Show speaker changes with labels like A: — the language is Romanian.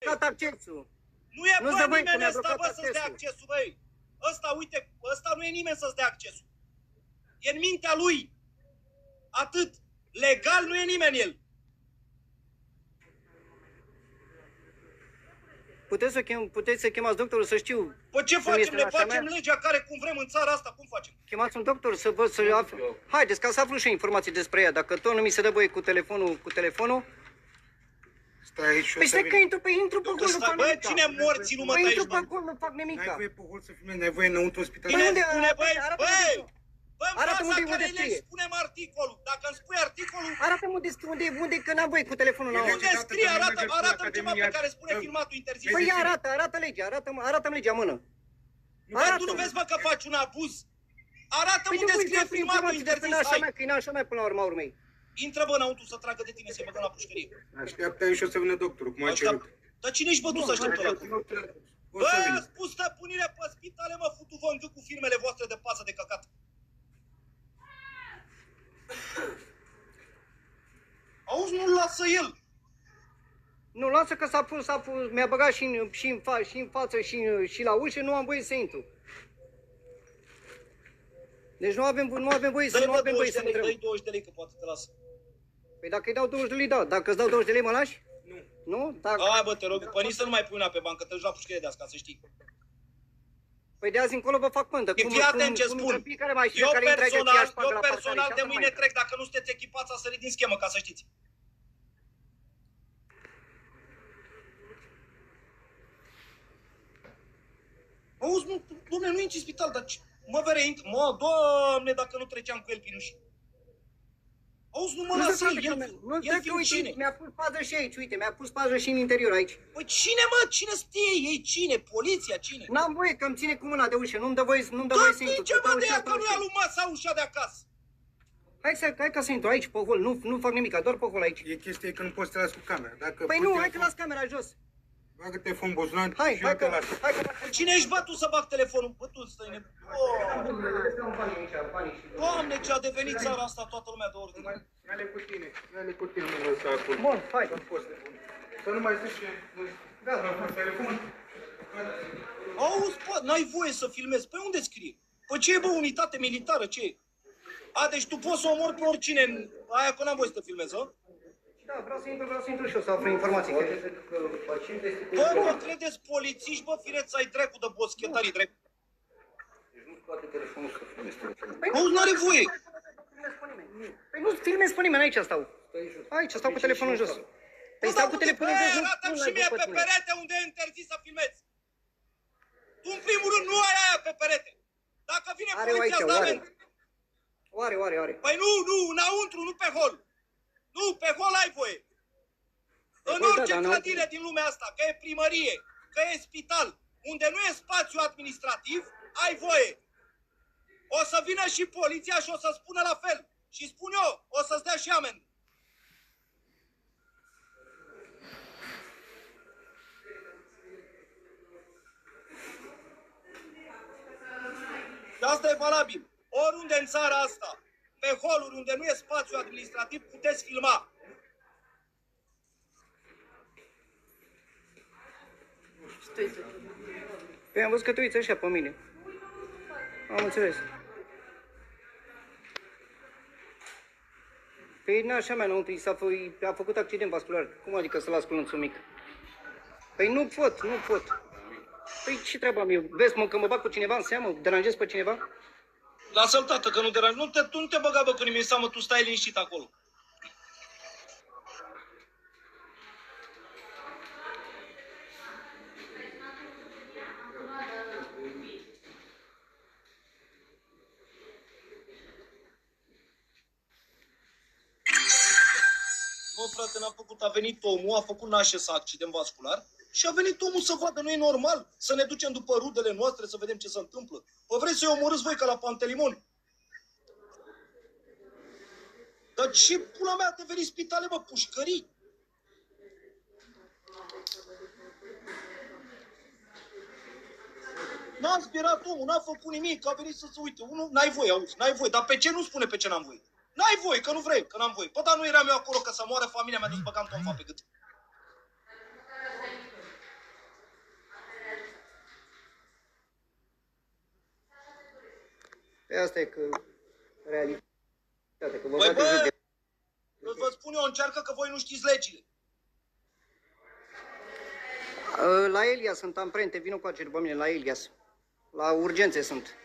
A: blocat accesul.
B: Nu e bă nimeni ăsta, bă, să-ți dea accesul, băi. Ăsta, uite, ăsta nu e nimeni să-ți dea accesul. E în mintea lui. Atât. Legal nu e nimeni el.
A: Puteți să chemați doctorul să știu.
B: Păi ce facem? Ne facem legea care cum vrem în țara asta? Cum facem?
A: Chemați un doctor să vă haideți ca să aflu și informații despre ea. Dacă tot nu mi se dă voie cu telefonul.
C: Stai aici și
A: Păi stai că intru pe gol, nu fac
B: bă,
A: nimic.
B: cine morți nu mă
A: Păi
B: dai
A: intru pe gol, nu fac nimic.
C: N-ai voie pe hol să filmezi, n-ai voie înăuntru spital.
A: Păi unde?
B: Băi, în
A: Arată-mi
B: faza
A: unde
B: care
A: scrie.
B: le spunem articolul. Dacă îmi spui articolul,
A: Arată-mi unde, că n-am voie cu telefonul la
B: unde scrie, arată-mi ceva pe care spune filmatul interzis.
A: Păi arată legea, arată-mi legea, mână.
B: Tu nu vezi, bă, că faci un abuz? Arată-mi unde scrie filmatul interzis.
A: Că e nașa mea până la urma urmei.
B: Intră, bă, înăuntru să tragă de tine, să-i băgăm la pușcărie.
C: Așteaptă aici și o să vină doctorul, cum a cerut.
B: Dar cine ești, bă, tu să așteptă la cum? Bă, a spus stăpânire pe spitale, mă, futu-vă în gât cu firmele voastre de pasă de căcat. Auzi, nu-l lasă el.
A: Nu, lasă că s-a pus, mi-a băgat și în față și la ușă, nu am voie să intru. Deci nu avem voie să intrăm.
B: Dă-i 20 de lei, că poate te lasă.
A: Păi dacă îi dau 20 de lei, da. Dacă îți dau 20 de lei, mă lași?
C: Nu.
A: Nu?
B: Hai, bă, te rog, pe nici să nu mai pui una pe bancă, te duci la pușcărie de azi, ca să știi.
A: Păi de azi încolo vă fac pântă.
B: Fii atent ce spun. Eu personal de mâine trec, dacă nu sunteți echipați, să sări din schemă, ca să știți. Auzi, nu, dom'le, nu intri în spital, dar mă vere, mă, Doamne, dacă nu treceam cu el prin uși. Auzi, nu mă lasă el fiu cine?
A: Mi-a pus pază și aici, uite, mi-a pus pază și în interior aici.
B: Păi cine, mă, cine știe ei, cine? Poliția, cine?
A: N-am voie, că îmi ține cu mâna de ușă, nu-mi dă voie să intru.
B: Ce mă de ea, că nu ia lui masa ușa de acasă.
A: Hai ca să intru aici, pe hol, nu fac nimic, doar pe hol aici.
C: E chestia că nu poți să te las cu camera.
A: Păi nu, hai că las camera jos.
C: Bagă telefonul buzunar
A: și eu te las.
B: Cine ești, bă, tu să bag telefonul? Bă, tu stai nebun. Doamne, ce a devenit țara asta, toată lumea de ordine.
C: Ia-le cu tine, nu mă lăsa acolo.
A: Bun, hai.
C: Să nu mai zici ce... Gata, telefon.
B: Auzi, bă, n-ai voie să filmezi. Păi unde scrie? Păi ce e, bă, unitate militară, ce e? A, deci tu poți să omori pe oricine în aia, că n-am voie să te filmezi, hă?
A: Da, vreau să intru și eu să aflu informații.
B: Bă, mă credeți polițiști, bă, fireți ai dracu de boschetarii, dracu.
D: Deci nu scoate telefonul să filmezi telefonul.
B: Auzi, n-are voie.
A: Păi nu filmez pe nimeni, aici stau. Aici stau cu telefonul jos. Păi stau cu telefonul jos.
B: Arată-mi și mie pe perete unde e interzis să filmezi. Tu, în primul rând, nu ai aia pe perete. Dacă vine poliția, îți dă amendă.
A: Oare.
B: Păi nu, înăuntru, nu pe hol. Nu, pe hol ai voie. În orice clădire din lumea asta, că e primărie, că e spital, unde nu e spațiu administrativ, ai voie. O să vină și poliția și o să spună la fel. Și spun eu, o să-ți dea și amendă. Și asta e valabil. Oriunde în țara asta, pe holuri unde nu e spațiu administrativ, puteți filma.
A: Păi am văzut că te uiți așa pe mine. Am înțeles. Păi nașa mea înăuntru, a făcut accident vascular. Cum adică să las colunțul mic? Păi nu pot. Păi ce treabă am eu? Vezi, mă, că mă bag cu cineva în seamă? Deranjez pe cineva?
B: Lasă-l, tată, că nu deranjezi. Tu nu te băga, bă, cu nimeni în seamă, tu stai liniștit acolo. Bă, frate, n-a făcut, a venit omul, a făcut nașe accident vascular și a venit omul să vadă, nu e normal să ne ducem după rudele noastre să vedem ce se întâmplă. Păi vreți să-i omorâți voi ca la Pantelimon? Dar ce pula mea te veni spitale, bă, pușcării? N-a spierat omul, n-a făcut nimic, a venit să se uite. Unul, n-ai voie, auzi, n-ai voie. Dar pe ce nu spune pe ce n-am voie? N-ai voie, că nu vrei, că n-am voie. Păi, dar nu eram eu acolo, că să moară familia mea, deci băgam tonfa pe gât.
A: Pe asta e că realitatea, că vă
B: Băi,
A: bate joc de...
B: vă spun eu, încearcă că voi nu știți legile.
A: La Elias sunt amprente, vină cu acele pe mine, la Elias. La urgențe sunt.